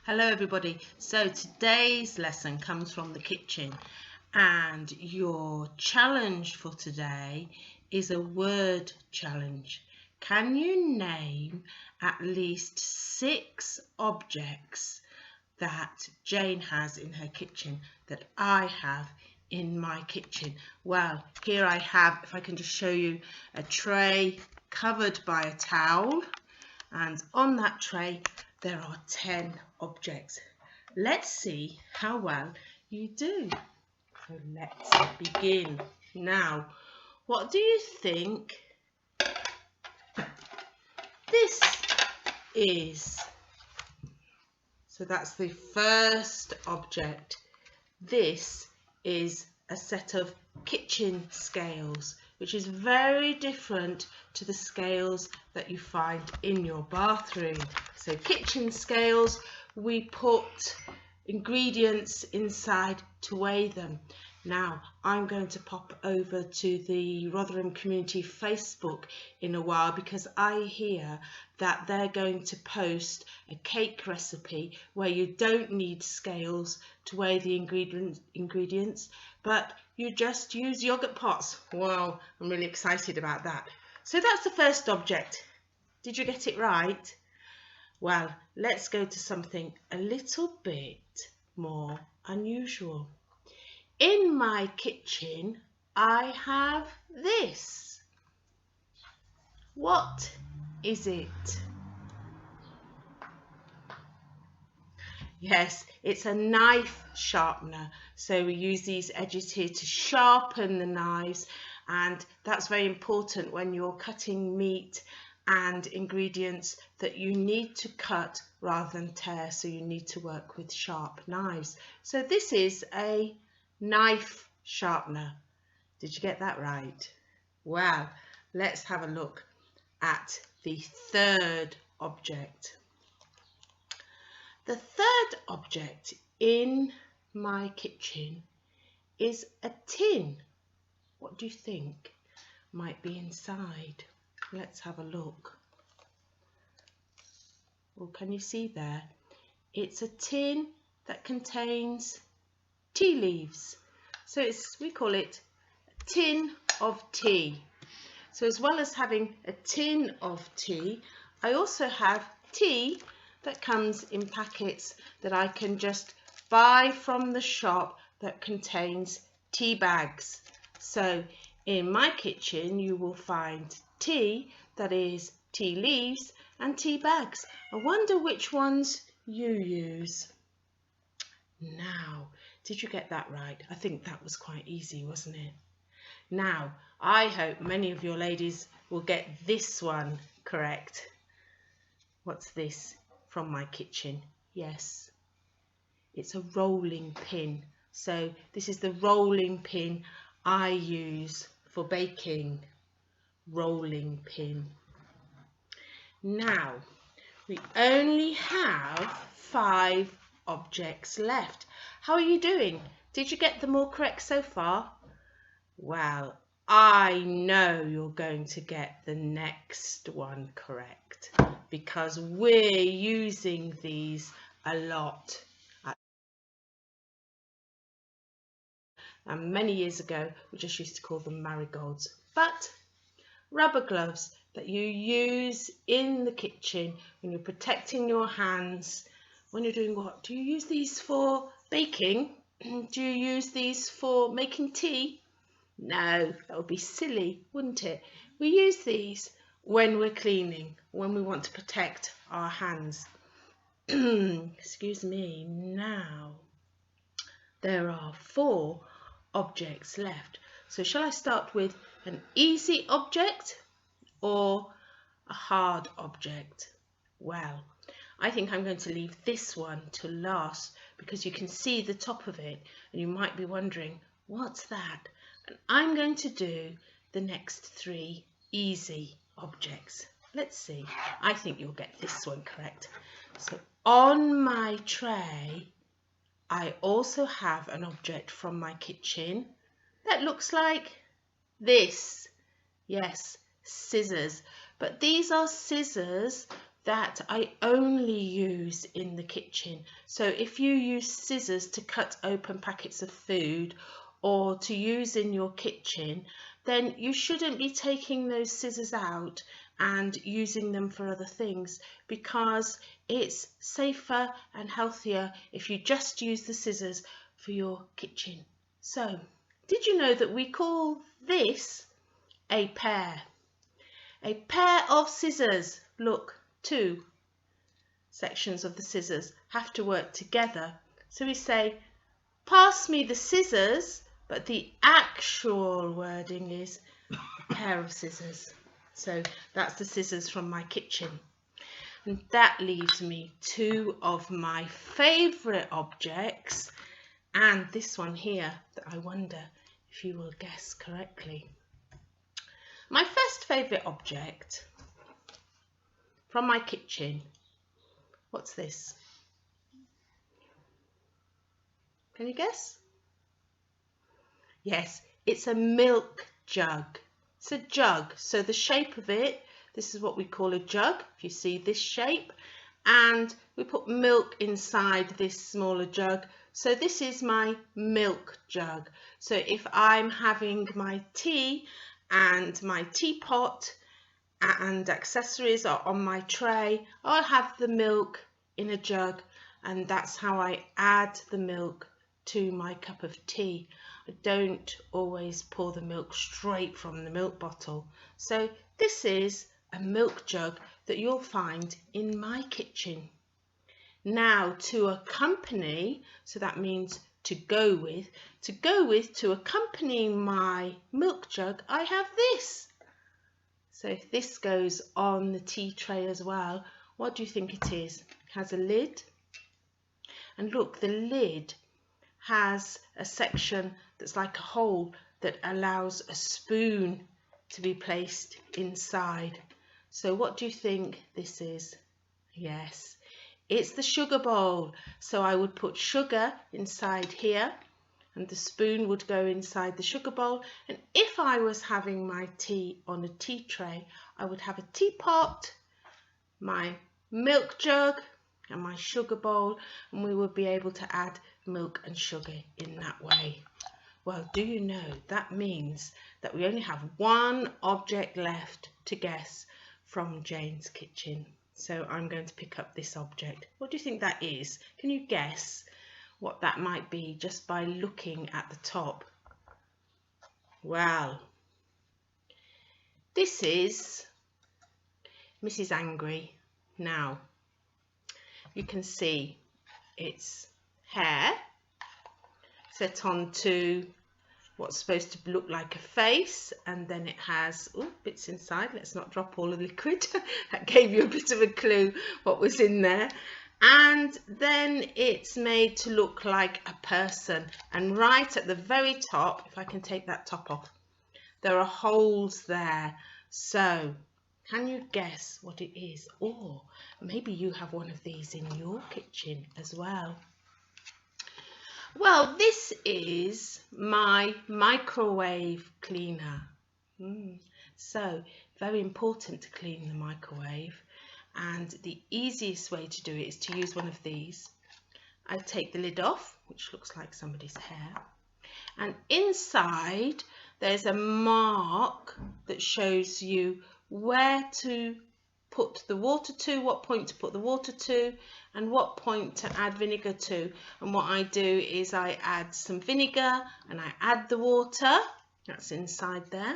Hello everybody. So today's lesson comes from the kitchen and your challenge for today is a word challenge. Can you name at least 6 objects that Jane has in her kitchen that I have in my kitchen? Well, here I have, if I can just show you, a tray covered by a towel, and on that tray there are 10 objects. Let's see how well you do. So let's begin. Now, what do you think this is? So that's the first object. This is a set of kitchen scales, which is very different to the scales that you find in your bathroom. So kitchen scales, we put ingredients inside to weigh them. Now I'm going to pop over to the Rotherham Community Facebook in a while because I hear that they're going to post a cake recipe where you don't need scales to weigh the ingredients, but you just use yogurt pots. Wow, I'm really excited about that. So that's the first object. Did you get it right? Well, let's go to something a little bit more unusual. In my kitchen, I have this. What is it? Yes, it's a knife sharpener. So we use these edges here to sharpen the knives, and that's very important when you're cutting meat and ingredients that you need to cut rather than tear, so you need to work with sharp knives. So this is a knife sharpener. Did you get that right? Well, let's have a look at the third object. The third object in my kitchen is a tin. What do you think might be inside? Let's have a look. Well, can you see there? It's a tin that contains tea leaves. So we call it a tin of tea. So as well as having a tin of tea, I also have tea that comes in packets that I can just buy from the shop that contains tea bags. So in my kitchen you will find tea that is tea leaves and tea bags. I wonder which ones you use. Now, did you get that right? I think that was quite easy, wasn't it? Now, I hope many of your ladies will get this one correct. What's this from my kitchen? Yes, it's a rolling pin. So this is the rolling pin I use for baking. Rolling pin. Now, we only have 5 objects left. How are you doing? Did you get them all correct so far? Well, I know you're going to get the next one correct because we're using these a lot. And many years ago, we just used to call them marigolds. But rubber gloves that you use in the kitchen when you're protecting your hands. When you're doing what? Do you use these for baking? Do you use these for making tea? No, that would be silly, wouldn't it? We use these when we're cleaning, when we want to protect our hands. Excuse me. Now, there are 4 objects left. So shall I start with an easy object or a hard object? Well, I think I'm going to leave this one to last because you can see the top of it and you might be wondering, what's that? And I'm going to do the next 3 easy objects. Let's see. I think you'll get this one correct. So on my tray, I also have an object from my kitchen that looks like this. Yes, scissors. But these are scissors that I only use in the kitchen. So if you use scissors to cut open packets of food or to use in your kitchen, then you shouldn't be taking those scissors out and using them for other things, because it's safer and healthier if you just use the scissors for your kitchen. So, did you know that we call this a pair? A pair of scissors. Look, two sections of the scissors have to work together. So we say, pass me the scissors, but the actual wording is pair of scissors. So that's the scissors from my kitchen. And that leaves me two of my favourite objects, and this one here that I wonder if you will guess correctly. My first favourite object from my kitchen, what's this? Can you guess? Yes, it's a milk jug. It's a jug, so the shape of it, this is what we call a jug, if you see this shape, and we put milk inside this smaller jug. So this is my milk jug. So if I'm having my tea and my teapot and accessories are on my tray, I'll have the milk in a jug, and that's how I add the milk to my cup of tea. I don't always pour the milk straight from the milk bottle. So this is a milk jug that you'll find in my kitchen. Now, to accompany, so that means to go with, to accompany my milk jug, I have this. So if this goes on the tea tray as well, what do you think it is? It has a lid. And look, the lid has a section that's like a hole that allows a spoon to be placed inside. So what do you think this is? Yes, it's the sugar bowl. So I would put sugar inside here and the spoon would go inside the sugar bowl. And if I was having my tea on a tea tray, I would have a teapot, my milk jug and my sugar bowl, and we would be able to add milk and sugar in that way. Well, do you know that means that we only have one object left to guess from Jane's kitchen. So I'm going to pick up this object. What do you think that is? Can you guess what that might be just by looking at the top? Well, this is Mrs. Angry. Now, you can see its hair set onto what's supposed to look like a face, and then it has bits inside. Let's not drop all the liquid. That gave you a bit of a clue what was in there. And then it's made to look like a person, and right at the very top, if I can take that top off, there are holes there. So can you guess what it is? Or maybe you have one of these in your kitchen as well. Well, this is my microwave cleaner. So very important to clean the microwave, and the easiest way to do it is to use one of these. I take the lid off, which looks like somebody's hair, and inside there's a mark that shows you where to put the water to, what point to put the water to, and what point to add vinegar to. And what I do is I add some vinegar and I add the water, that's inside there.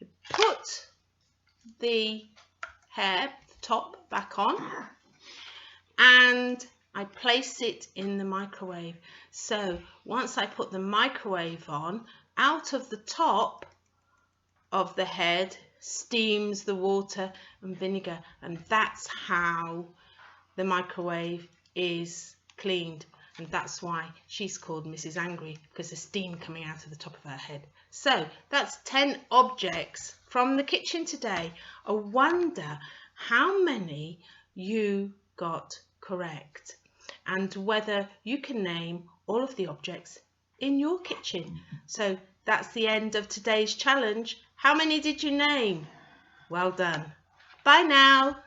I put the hair top back on and I place it in the microwave. So once I put the microwave on, out of the top of the head steams the water and vinegar, and that's how the microwave is cleaned, and that's why she's called Mrs. Angry, because there's steam coming out of the top of her head. So that's 10 objects from the kitchen today. I wonder how many you got correct and whether you can name all of the objects in your kitchen. So that's the end of today's challenge. How many did you name? Well done. Bye now.